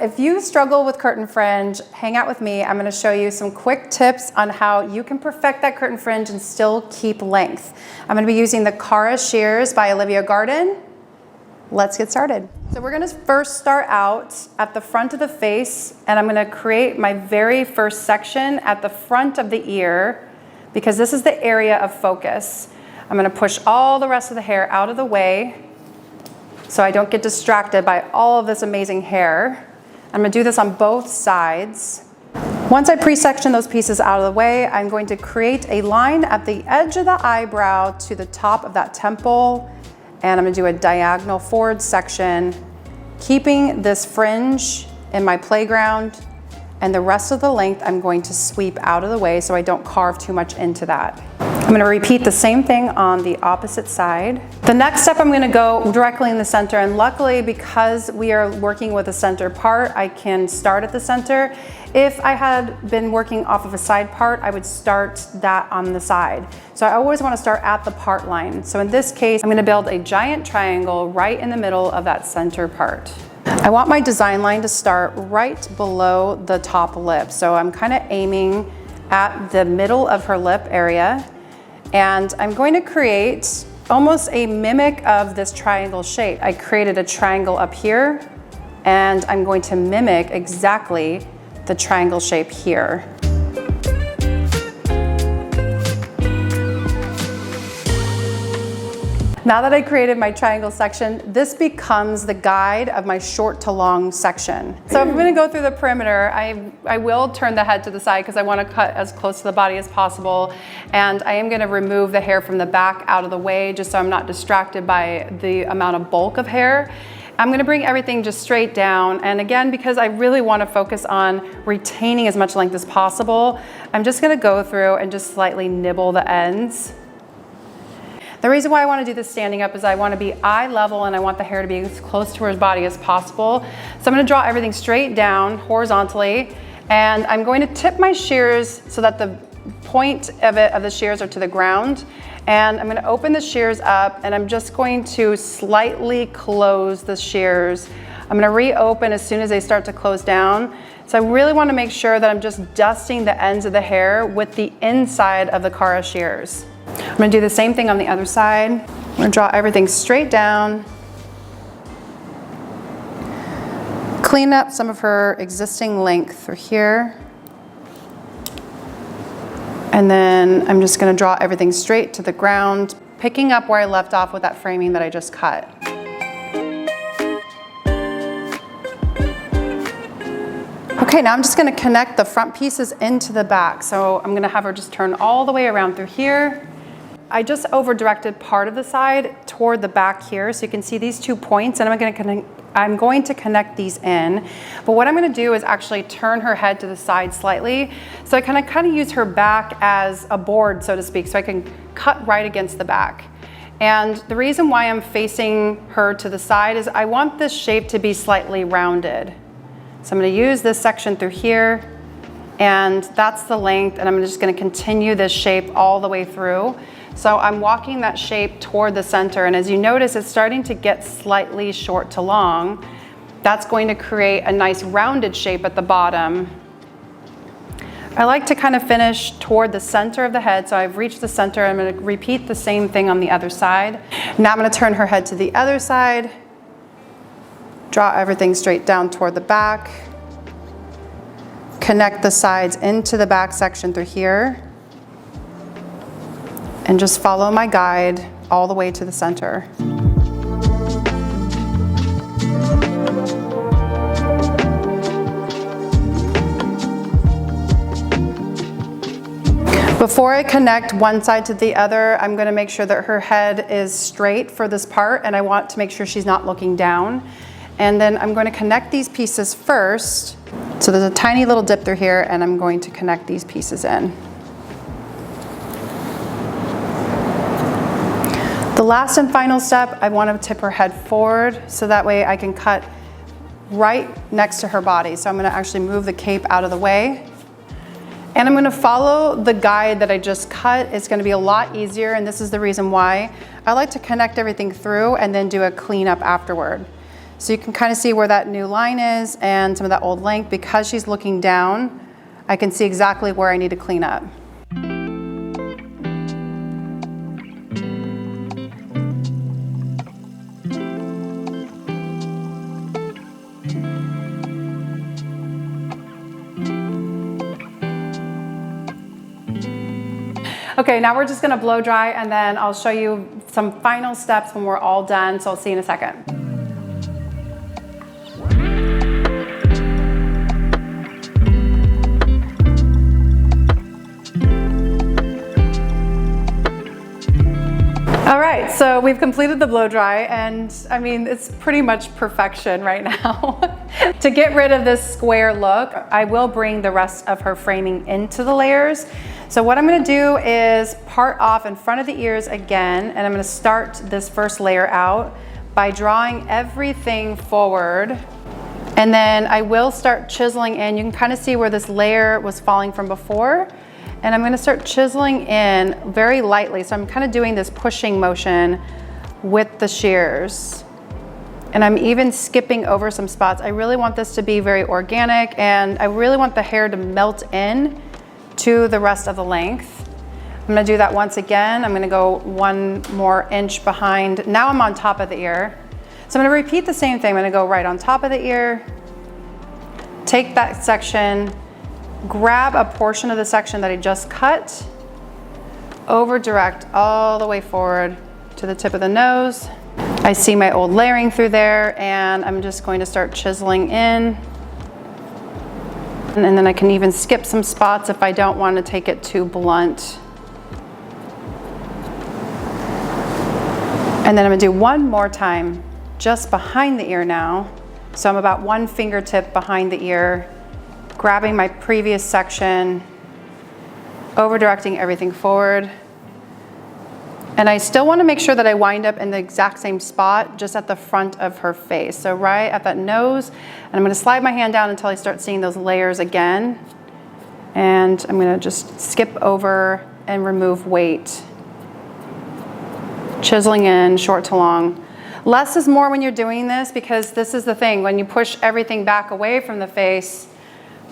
If you struggle with curtain fringe, hang out with me. I'm gonna show you some quick tips on how you can perfect that curtain fringe and still keep length. I'm gonna be using the Cara Shears by Olivia Garden. Let's get started. So we're gonna first start out at the front of the face, and I'm gonna create my very first section at the front of the ear because this is the area of focus. I'm gonna push all the rest of the hair out of the way so I don't get distracted by all of this amazing hair. I'm gonna do this on both sides. Once I pre-section those pieces out of the way, I'm going to create a line at the edge of the eyebrow to the top of that temple, and I'm gonna do a diagonal forward section, keeping this fringe in my playground, and the rest of the length I'm going to sweep out of the way so I don't carve too much into that. I'm gonna repeat the same thing on the opposite side. The next step, I'm gonna go directly in the center, and luckily because we are working with a center part, I can start at the center. If I had been working off of a side part, I would start that on the side. So I always wanna start at the part line. So in this case, I'm gonna build a giant triangle right in the middle of that center part. I want my design line to start right below the top lip. So I'm kind of aiming at the middle of her lip area, and I'm going to create almost a mimic of this triangle shape. I created a triangle up here, and I'm going to mimic exactly the triangle shape here. Now that I created my triangle section, this becomes the guide of my short to long section. So if I'm gonna go through the perimeter, I will turn the head to the side because I wanna cut as close to the body as possible. And I am gonna remove the hair from the back out of the way just so I'm not distracted by the amount of bulk of hair. I'm gonna bring everything just straight down. And again, because I really wanna focus on retaining as much length as possible, I'm just gonna go through and just slightly nibble the ends. The reason why I want to do this standing up is I want to be eye level and I want the hair to be as close to her body as possible. So I'm going to draw everything straight down horizontally, and I'm going to tip my shears so that the point of the shears are to the ground. And I'm going to open the shears up, and I'm just going to slightly close the shears. I'm going to reopen as soon as they start to close down. So I really want to make sure that I'm just dusting the ends of the hair with the inside of the Cara Shears. I'm gonna do the same thing on the other side. I'm gonna draw everything straight down. Clean up some of her existing length through here. And then I'm just gonna draw everything straight to the ground, picking up where I left off with that framing that I just cut. Okay, now I'm just gonna connect the front pieces into the back. So I'm gonna have her just turn all the way around through here. I just over-directed part of the side toward the back here, so you can see these 2 points, and I'm going to connect these in. But what I'm gonna do is actually turn her head to the side slightly, so I kind of use her back as a board, so to speak, so I can cut right against the back. And the reason why I'm facing her to the side is I want this shape to be slightly rounded. So I'm gonna use this section through here, and that's the length, and I'm just gonna continue this shape all the way through. So I'm walking that shape toward the center, and as you notice, it's starting to get slightly short to long. That's going to create a nice rounded shape at the bottom. I like to kind of finish toward the center of the head, so I've reached the center. I'm gonna repeat the same thing on the other side. Now I'm gonna turn her head to the other side, draw everything straight down toward the back, connect the sides into the back section through here, and just follow my guide all the way to the center. Before I connect one side to the other, I'm going to make sure that her head is straight for this part, and I want to make sure she's not looking down. And then I'm going to connect these pieces first. So there's a tiny little dip through here, and I'm going to connect these pieces in. The last and final step, I want to tip her head forward so that way I can cut right next to her body. So I'm going to actually move the cape out of the way. And I'm going to follow the guide that I just cut. It's going to be a lot easier, and this is the reason why. I like to connect everything through and then do a cleanup afterward. So you can kind of see where that new line is and some of that old length. Because she's looking down, I can see exactly where I need to clean up. Okay, now we're just gonna blow dry and then I'll show you some final steps when we're all done, so I'll see you in a second. All right, so we've completed the blow dry and I mean, it's pretty much perfection right now. To get rid of this square look, I will bring the rest of her framing into the layers. So what I'm gonna do is part off in front of the ears again, and I'm gonna start this first layer out by drawing everything forward. And then I will start chiseling in. You can kind of see where this layer was falling from before. And I'm gonna start chiseling in very lightly. So I'm kind of doing this pushing motion with the shears. And I'm even skipping over some spots. I really want this to be very organic and I really want the hair to melt in to the rest of the length. I'm gonna do that once again. I'm gonna go 1 more inch behind. Now I'm on top of the ear. So I'm gonna repeat the same thing. I'm gonna go right on top of the ear, take that section, grab a portion of the section that I just cut, over direct all the way forward to the tip of the nose. I see my old layering through there and I'm just going to start chiseling in. And then I can even skip some spots if I don't want to take it too blunt. And then I'm gonna do one more time just behind the ear now. So I'm about 1 fingertip behind the ear, grabbing my previous section, over directing everything forward. And I still want to make sure that I wind up in the exact same spot, just at the front of her face. So right at that nose, and I'm going to slide my hand down until I start seeing those layers again. And I'm going to just skip over and remove weight. Chiseling in, short to long. Less is more when you're doing this, because this is the thing, when you push everything back away from the face,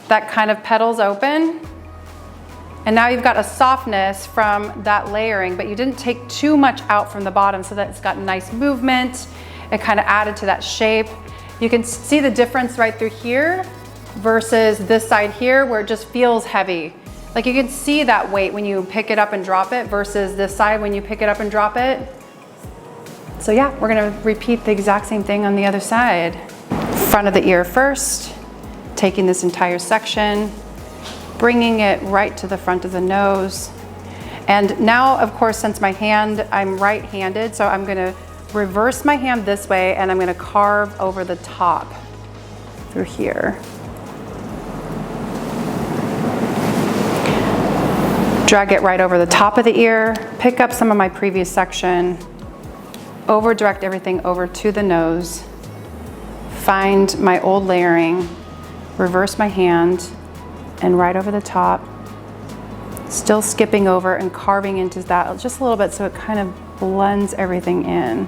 that kind of petals open. And now you've got a softness from that layering, but you didn't take too much out from the bottom so that it's got nice movement. It kind of added to that shape. You can see the difference right through here versus this side here where it just feels heavy. Like you can see that weight when you pick it up and drop it versus this side when you pick it up and drop it. So yeah, we're gonna repeat the exact same thing on the other side. Front of the ear first, taking this entire section, bringing it right to the front of the nose. And now, of course, since I'm right-handed, so I'm gonna reverse my hand this way and I'm gonna carve over the top through here. Drag it right over the top of the ear, pick up some of my previous section, over direct everything over to the nose, find my old layering, reverse my hand, and right over the top, still skipping over and carving into that just a little bit so it kind of blends everything in.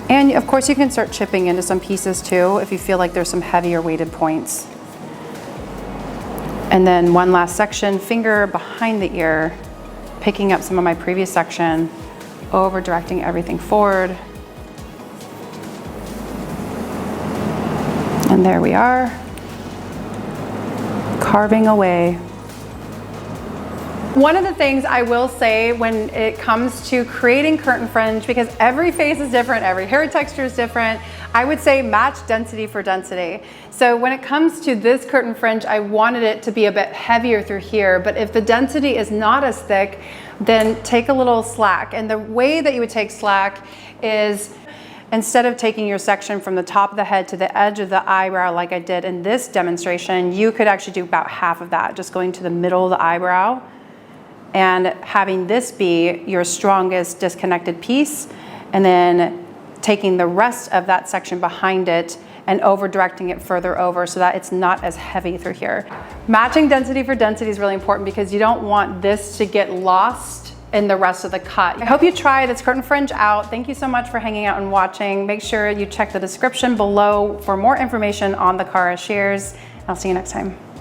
And of course you can start chipping into some pieces too if you feel like there's some heavier weighted points. And then one last section, finger behind the ear, picking up some of my previous section, over directing everything forward. And there we are. Carving away. One of the things I will say when it comes to creating curtain fringe, because every face is different, every hair texture is different, I would say match density for density. So when it comes to this curtain fringe, I wanted it to be a bit heavier through here, but if the density is not as thick, then take a little slack. And the way that you would take slack is, instead of taking your section from the top of the head to the edge of the eyebrow like I did in this demonstration, you could actually do about half of that, just going to the middle of the eyebrow and having this be your strongest disconnected piece, and then taking the rest of that section behind it and over directing it further over so that it's not as heavy through here. Matching density for density is really important because you don't want this to get lost in the rest of the cut. I hope you try this curtain fringe out. Thank you so much for hanging out and watching. Make sure you check the description below for more information on the Cara Shears. I'll see you next time.